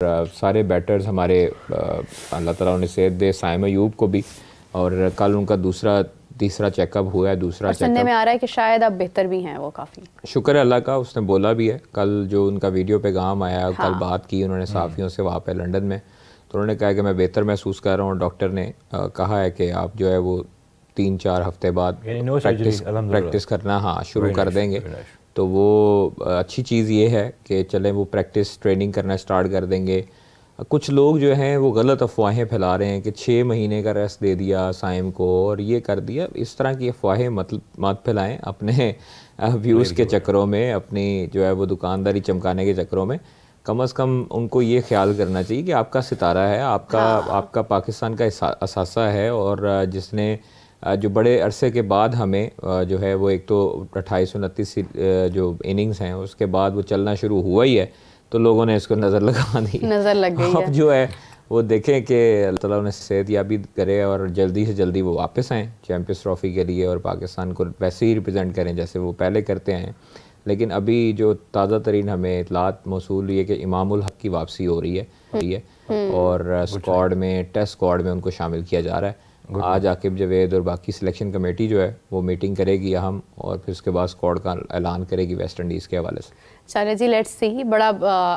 सारे बैटर्स हमारे अल्लाह ताला उन्हें सेहत दे, साइम अयूब को भी, और कल उनका तीसरा चेकअप हुआ है, दूसरा चेकअप सुनने में आ रहा है कि शायद अब बेहतर भी हैं वो काफ़ी। शुक्र है अल्लाह का, उसने बोला भी है कल जो उनका वीडियो पैगाम आया। हाँ। कल बात की उन्होंने साफ़ियों से वहाँ पे लंदन में, तो उन्होंने कहा कि मैं बेहतर महसूस कर रहा हूँ। डॉक्टर ने कहा है कि आप जो है वो 3-4 हफ्ते बाद प्रैक्टिस करना शुरू कर देंगे। तो वो अच्छी चीज़ ये है कि चलें वो प्रैक्टिस ट्रेनिंग करना स्टार्ट कर देंगे। कुछ लोग जो हैं वो गलत अफवाहें फैला रहे हैं कि 6 महीने का रेस्ट दे दिया साइम को और ये कर दिया। इस तरह की अफवाहें मत फैलाएं अपने व्यूज़ के चक्करों में, अपनी जो है वो दुकानदारी चमकाने के चक्करों में। कम से कम उनको ये ख्याल करना चाहिए कि आपका सितारा है, आपका पाकिस्तान का असासा है, और जिसने जो बड़े अरसे के बाद हमें जो है वो एक तो 28-29 जो इनिंग्स हैं उसके बाद वो चलना शुरू हुआ ही है, तो लोगों ने इसको नज़र लगा दी, नज़र लग गई है। अब जो है वो देखें कि अल्लाह ताला उन्हें सेहतयाबी करे और जल्दी से जल्दी वो वापस आएँ चैम्पियंस ट्रॉफ़ी के लिए और पाकिस्तान को वैसे ही रिप्रेजेंट करें जैसे वो पहले करते हैं। लेकिन अभी जो ताज़ा तरीन हमें इतलात मौसूल हुई है कि इमामुल हक की वापसी हो रही है और स्क्वाड में, टेस्ट स्क्वाड में उनको शामिल किया जा रहा है। आज आकिब जवेद और बाकी सिलेक्शन कमेटी जो है वो मीटिंग करेगी अहम, और फिर उसके बाद स्क्वाड का ऐलान करेगी वेस्ट इंडीज़ के हवाले से। चले जी, लेट्स सी। बड़ा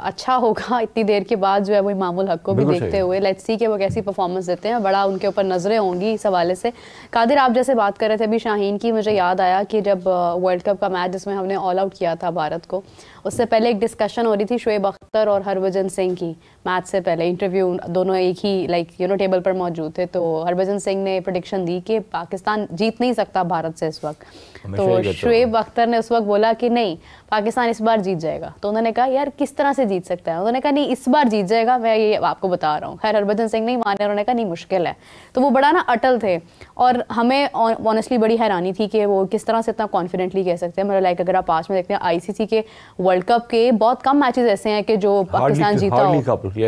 अच्छा होगा इतनी देर के बाद जो है वो इमामुल हक को भी देखते हुए, लेट्स सी कि वो कैसी परफॉर्मेंस देते हैं। बड़ा उनके ऊपर नज़रें होंगी इस हवाले से। कादिर, आप जैसे बात कर रहे थे अभी शाहीन की, मुझे याद आया कि जब वर्ल्ड कप का मैच जिसमें हमने ऑल आउट किया था भारत को, उससे पहले एक डिस्कशन हो रही थी शोएब अख्तर और हरभजन सिंह की। मैच से पहले इंटरव्यू, दोनों एक ही टेबल पर मौजूद थे। तो हरभजन सिंह ने प्रेडिक्शन दी कि पाकिस्तान जीत नहीं सकता भारत से इस वक्त। तो शोएब अख्तर ने उस वक्त बोला कि नहीं, पाकिस्तान इस बार जीत जाएगा। तो उन्होंने कहा यार किस तरह से जीत सकता है? उन्होंने कहा नहीं, इस बार जीत जाएगा, मैं ये आपको बता रहा हूँ। खैर हरभजन सिंह नहीं माने, उन्होंने कहा नहीं मुश्किल है। तो वो बड़ा अटल थे और हमें ऑनेस्टली बड़ी हैरानी थी कि वो किस तरह से इतना कॉन्फिडेंटली कह सकते हैं। मतलब लाइक अगर आप पास में देखते हैं आईसीसी के वर्ल्ड कप के बहुत कम मैचेस ऐसे हैं कि जो पाकिस्तान जीता हो।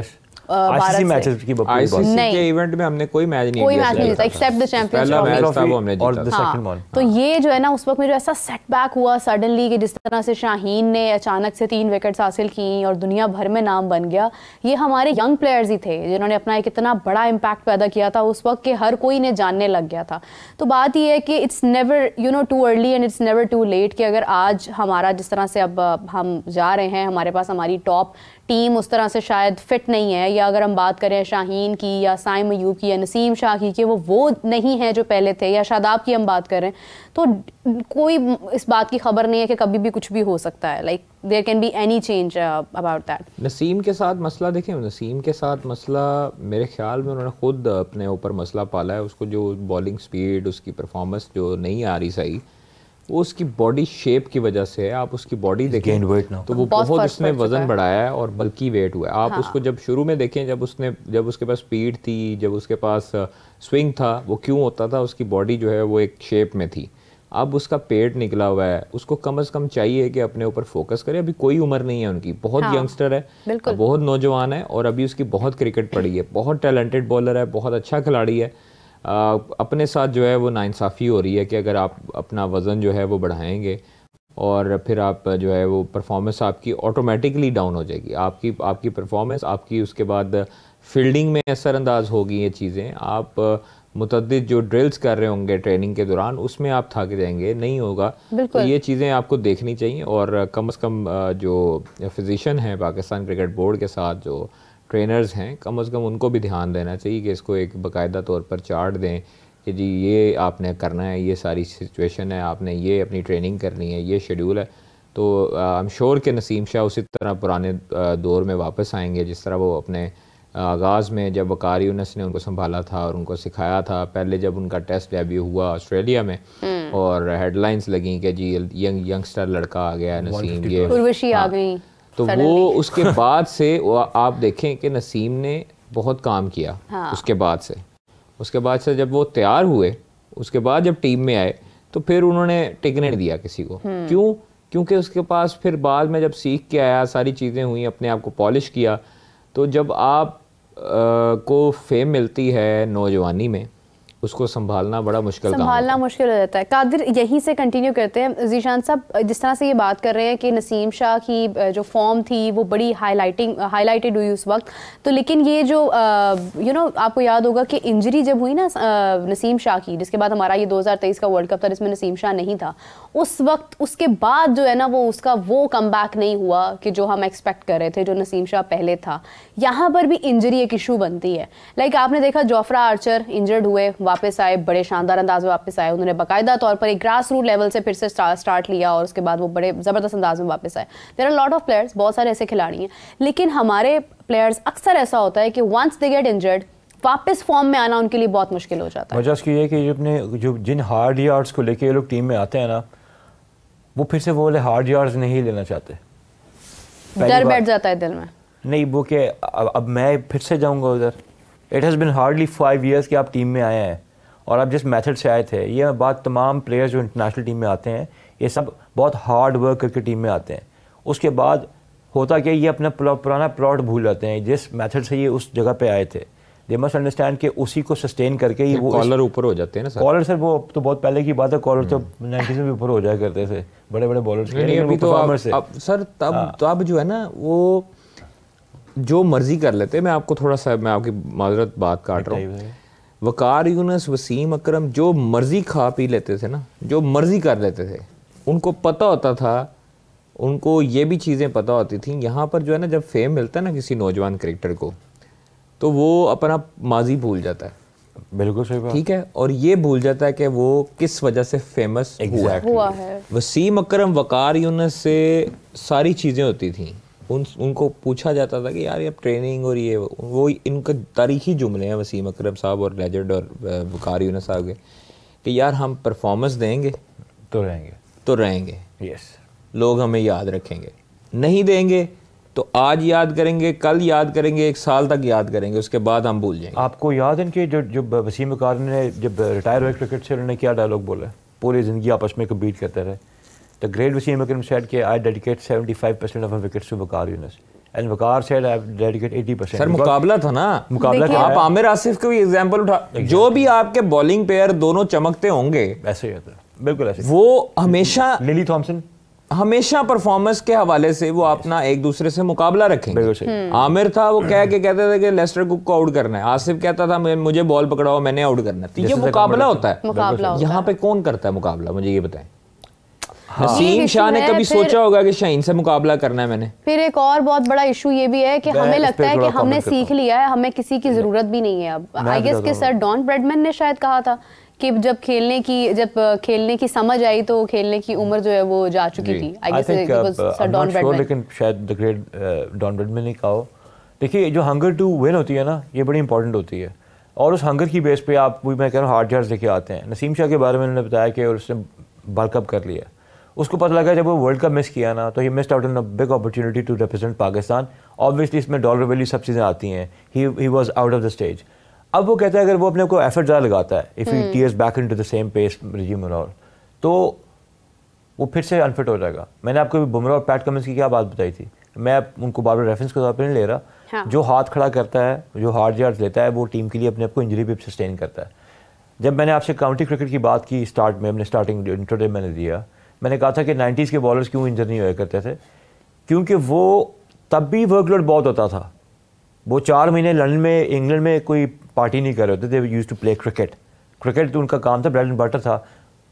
आईसीसी मैचेस की आईसीसी के इवेंट में हमने कोई मैच नहीं जीता एक्सेप्ट द चैंपियंस ट्रॉफी। तो ये जो है ना, उस वक्त में जो ऐसा सेटबैक हुआ सडनली कि जिस तरह से शाहीन ने अचानक से 3 विकेट्स हासिल की और दुनिया भर में नाम बन गया। ये हमारे यंग प्लेयर्स ही थे जिन्होंने अपना एक इतना बड़ा इम्पैक्ट पैदा किया था उस वक्त के हर कोई ने जानने लग गया था। तो बात ये है कि it's never too early and it's never too late कि अगर आज हमारा जिस तरह से अब हम जा रहे हैं, हमारे पास हमारी टॉप टीम उस तरह से शायद फिट नहीं है, या अगर हम बात करें शाहीन की या साइम अयूब की या नसीम शाह की कि वो नहीं है जो पहले थे, या शादाब की हम बात करें, तो कोई इस बात की खबर नहीं है कि कभी भी कुछ भी हो सकता है। Like there can be any change about that. Naseem के साथ मसला देखें, नसीम के साथ मसला मेरे ख्याल में उन्होंने खुद अपने ऊपर मसला पाला है। उसको जो बॉलिंग स्पीड, उसकी परफॉर्मेंस जो नहीं आ रही सही, वो उसकी बॉडी शेप की वजह से है। आप उसकी बॉडी देखें तो वो बहुत उसने वजन बढ़ाया है और बल्कि वेट हुआ है। आप उसको जब शुरू में देखें, जब उसके पास स्पीड थी, जब उसके पास स्विंग था, वो क्यों होता था? उसकी बॉडी जो है वो एक शेप में थी। अब उसका पेट निकला हुआ है, उसको कम से कम चाहिए कि अपने ऊपर फोकस करे। अभी कोई उम्र नहीं है उनकी, बहुत यंगस्टर है, बहुत नौजवान है, और अभी उसकी बहुत क्रिकेट पड़ी है, बहुत टैलेंटेड बॉलर है, बहुत अच्छा खिलाड़ी है। अपने साथ जो है वो नाइंसाफ़ी हो रही है कि अगर आप अपना वज़न जो है वो बढ़ाएंगे और फिर आप जो है वो परफॉर्मेंस आपकी ऑटोमेटिकली डाउन हो जाएगी। आपकी परफॉर्मेंस, आपकी उसके बाद फील्डिंग में असरअंदाज होगी ये चीज़ें। आप मुतअद्दिद जो ड्रिल्स कर रहे होंगे ट्रेनिंग के दौरान, उसमें आप थक जाएंगे, नहीं होगा। तो ये चीज़ें आपको देखनी चाहिए, और कम से कम जो फिजिशियन हैं पाकिस्तान क्रिकेट बोर्ड के साथ, जो ट्रेनर्स हैं, कम से कम उनको भी ध्यान देना चाहिए कि इसको एक बाकायदा तौर पर चार्ट दें कि जी ये आपने करना है, ये सारी सिचुएशन है, आपने ये अपनी ट्रेनिंग करनी है, ये शेड्यूल है। तो आई एम श्योर कि नसीम शाह उसी तरह पुराने दौर में वापस आएंगे जिस तरह वो अपने आगाज़ में जब वकार यूनुस ने उनको संभाला था और उनको सिखाया था। पहले जब उनका टेस्ट डेब्यू हुआ ऑस्ट्रेलिया में और हेडलाइंस लगी कि जी यंगस्टर लड़का आ गया नसीम, ये उर्वशी आ गई, तो वो उसके बाद से आप देखें कि नसीम ने बहुत काम किया। उसके बाद से जब वो तैयार हुए, उसके बाद जब टीम में आए, तो फिर उन्होंने टिकने नहीं दिया किसी को। क्यों? क्योंकि उसके पास फिर बाद में जब सीख के आया, सारी चीज़ें हुई, अपने आप को पॉलिश किया, तो जब आप को फेम मिलती है नौजवानी में, उसको संभालना बड़ा मुश्किल संभालना मुश्किल हो जाता है। कादिर, यहीं से कंटिन्यू करते हैं। जीशान साहब, जिस तरह से ये बात कर रहे हैं कि नसीम शाह की जो फॉर्म थी वो बड़ी हाईलाइटेड हुई उस वक्त, तो लेकिन ये जो आपको याद होगा कि इंजरी जब हुई ना नसीम शाह की, जिसके बाद हमारा ये 2023 का वर्ल्ड कप था जिसमें नसीम शाह नहीं था, उस वक्त उसके बाद जो है ना वो उसका वो कमबैक नहीं हुआ कि जो हम एक्सपेक्ट कर रहे थे, जो नसीम शाह पहले था। यहाँ पर भी इंजरी एक इशू बनती है। लाइक आपने देखा जोफ्रा आर्चर इंजर्ड हुए, वापस आए, बड़े शानदार अंदाज में वापस आए, उन्होंने बाकायदा तौर पर एक ग्रास रूट लेवल से फिर से स्टार्ट लिया और उसके बाद वो बड़े ज़बरदस्त अंदाज में वापस आए। There are lot of players, बहुत सारे ऐसे खिलाड़ी हैं, लेकिन हमारे प्लेयर्स अक्सर ऐसा होता है कि वंस दे गेट इंजर्ड वापस फॉर्म में आना उनके लिए बहुत मुश्किल हो जाता है। वजह इसकी है कि जो जिन हार्ड यार्ड्स को लेके ये लोग टीम में आते हैं ना, वो फिर से वो वाले हार्ड यार्ड्स नहीं लेना चाहते। डर बैठ जाता है दिल में, नहीं वो कि अब मैं फिर से जाऊंगा उधर। It has been hardly 5 years कि आप टीम में आए हैं और आप जिस मेथड से आए थे, ये बात तमाम प्लेयर्स जो इंटरनेशनल टीम में आते हैं ये सब बहुत हार्ड वर्क करके टीम में आते हैं। उसके बाद होता क्या, ये अपना पुराना प्लॉट भूल जाते हैं, जिस मेथड से ये उस जगह पे आए थे। दे मस्ट अंडरस्टैंड कि उसी को सस्टेन करके ही वो कॉलर ऊपर हो जाते हैं ना सर। कॉलर सर वो तो बहुत पहले की बात है, कॉलर तो 90s में भी ऊपर हो जाया करते थे बड़े बड़े बॉलर्स के। अभी तो अब सर तब जो है ना वो जो मर्जी कर लेते। मैं आपको थोड़ा सा, मैं आपकी माजरत बात काट रहा हूँ, वकार यूनुस, वसीम अकरम जो मर्जी खा पी लेते थे ना, जो मर्जी कर लेते थे, उनको पता होता था, उनको ये भी चीज़ें पता होती थी। यहाँ पर जो है ना जब फेम मिलता है ना किसी नौजवान क्रिकेटर को, तो वो अपना माजी भूल जाता है। बिल्कुल सही बात, ठीक है, और ये भूल जाता है कि वो किस वजह से फेमस हुआ है। वसीम अकरम, वकार यूनुस से सारी चीज़ें होती थी, उनको पूछा जाता था कि यार ये ट्रेनिंग और ये वो इनका तारीखी जुमले हैं वसीम अकरम साहब और लेजेंड और वकार यूनुस साहब के, कि यार हम परफॉर्मेंस देंगे तो रहेंगे यस, लोग हमें याद रखेंगे, नहीं देंगे तो आज याद करेंगे, कल याद करेंगे, 1 साल तक याद करेंगे, उसके बाद हम भूल जाएंगे। आपको याद है कि जो वसीम अकरम ने जब रिटायर हुए क्रिकेट से, उन्होंने क्या डायलॉग बोला? पूरी ज़िंदगी आपस में कम्पीट करते रहे। The great Wasim Akram said कि I dedicate 75% of my wickets to Waqar Younis, and Waqar said I dedicate 80%. Sir मुकाबला था ना, मुकाबला था। आप आमिर आसिफ को भी एग्जांपल उठा, जो भी आपके बॉलिंग पेयर दोनों चमकते होंगे ऐसे ही होता है, बिल्कुल ऐसे। वो हमेशा लिली थॉमसन हमेशा परफॉर्मेंस के हवाले से वो अपना एक दूसरे से मुकाबला रखेंगे। आमिर था वो कहते थे कि लेस्टर कुक को आउट करना है, आसिफ कहता था मुझे बॉल पकड़ाओ मैंने आउट करना है। ये मुकाबला होता है। यहाँ पे कौन करता है मुकाबला, मुझे ये बताएं। नसीम शाह ने कभी सोचा होगा कि शाहीन से मुकाबला करना है मैंने? फिर एक और बहुत बड़ा इशू ये भी है कि हमें लगता है कि हमने सीख लिया है, हमें किसी की जरूरत भी नहीं है अब। आई गेस कि सर डॉन ब्रैडमैन ने शायद कहा था कि जब खेलने की समझ आई तो खेलने की उम्र जो है वो जा चुकी थी। I guess it was sir Don Bradman, लेकिन शायद द ग्रेट डॉन ब्रैडमैन ने कहा। देखिए जो हंगर टू विन होती है ना, ये बड़ी इंपॉर्टेंट होती है, और उस हंगर की बेस पे आप, मैं कह रहा हूँ, हार्ड यार्ड्स लेके आते हैं। नसीम शाह के बारे में उन्होंने बताया कि उसने वर्ल्ड कप कर लिया, उसको पता लगा जब वो वर्ल्ड कप मिस किया ना, तो he missed out on a big opportunity to represent Pakistan. Obviously इसमें डॉलर वैल्यू सब चीज़ें आती हैं, he was out of the stage. अब वो कहता है अगर वो अपने को एफर्ट ज़्यादा लगाता है, if he tears back into the same pace regime और ऑल, तो वो फिर से अनफिट हो जाएगा। मैंने आपको बुमराह और पैट कमिंस की क्या बात बताई थी, मैं उनको बार बार रेफरेंस के तौर पर नहीं ले रहा। हाँ। जो हाथ खड़ा करता है, जो हार्ड यार्ड्स लेता है, वो टीम के लिए अपने आप को इंजरी भी सस्टेन करता है। जब मैंने आपसे काउंटी क्रिकेट की बात की स्टार्ट में, अपने स्टार्टिंग इंट्रोडे मैंने दिया, मैंने कहा था कि 90s के बॉलर्स क्यों इंजर नहीं हुआ करते थे, क्योंकि वो तब भी वर्कलोड बहुत होता था। वो 4 महीने लंदन में, इंग्लैंड में कोई पार्टी नहीं कर रहे होते, they used to play cricket. Cricket तो उनका काम था, ब्रेड एंड बटर था।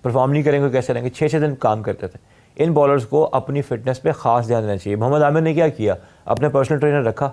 परफॉर्म नहीं करेंगे कैसे रहेंगे, 6-6 दिन काम करते थे। इन बॉलर्स को अपनी फिटनेस पे खास ध्यान देना चाहिए। मोहम्मद आमिर ने क्या किया, अपने पर्सनल ट्रेनर रखा,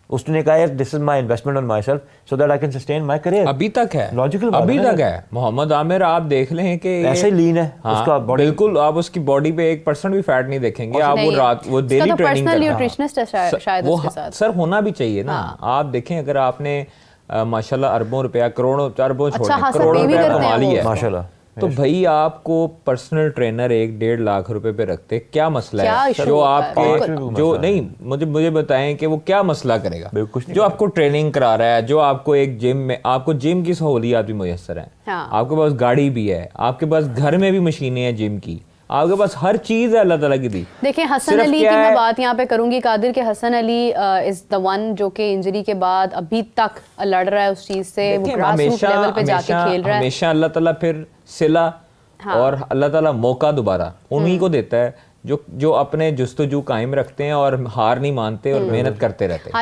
उसने कहा यार this is my investment on my self so that I can sustain my career. अभी तक है, लॉजिकल अभी तक है। मोहम्मद आमिर आप देख लें कि ऐसे ही लीन है। हाँ, उसका बॉडी बिल्कुल, आप उसकी बॉडी पे 1% भी फैट नहीं देखेंगे। आप वो रात वो डेली ट्रेनिंग शायद उसके साथ सर होना भी चाहिए ना। आप देखें अगर आपने माशाल्लाह अरबों रुपया, करोड़ों, अरबों छोड़ें, करोड़ों रुपया कमा लिया है माशाल्लाह, तो भाई आपको पर्सनल ट्रेनर 1-1.5 लाख रुपए पे रखते, क्या मसला है? जो आपके जो नहीं, मुझे बताएं कि वो क्या मसला करेगा? जो आपको ट्रेनिंग करा रहा है, जो आपको एक जिम में, आपको जिम की सहूलियात भी मुयस्सर है, आपके पास गाड़ी भी है, आपके पास घर में भी मशीनें हैं जिम की, आपके पास हर चीज़ है अल्लाह ताला की दी। देखिए हसन अली की मैं बात यहाँ पे करूंगी कादिर के, Hasan Ali is the one जो कि इंजरी के बाद अभी तक लड़ रहा है उस चीज़ से, वो ग्रासरूट लेवल पे जाके खेल रहा है हमेशा। अल्लाह ताला फिर सिला और अल्लाह ताला मौका दोबारा उन्हीं को देता है जो अपने जुस्तजू कायम रखते हैं और हार नहीं मानते और मेहनत करते रहते हैं।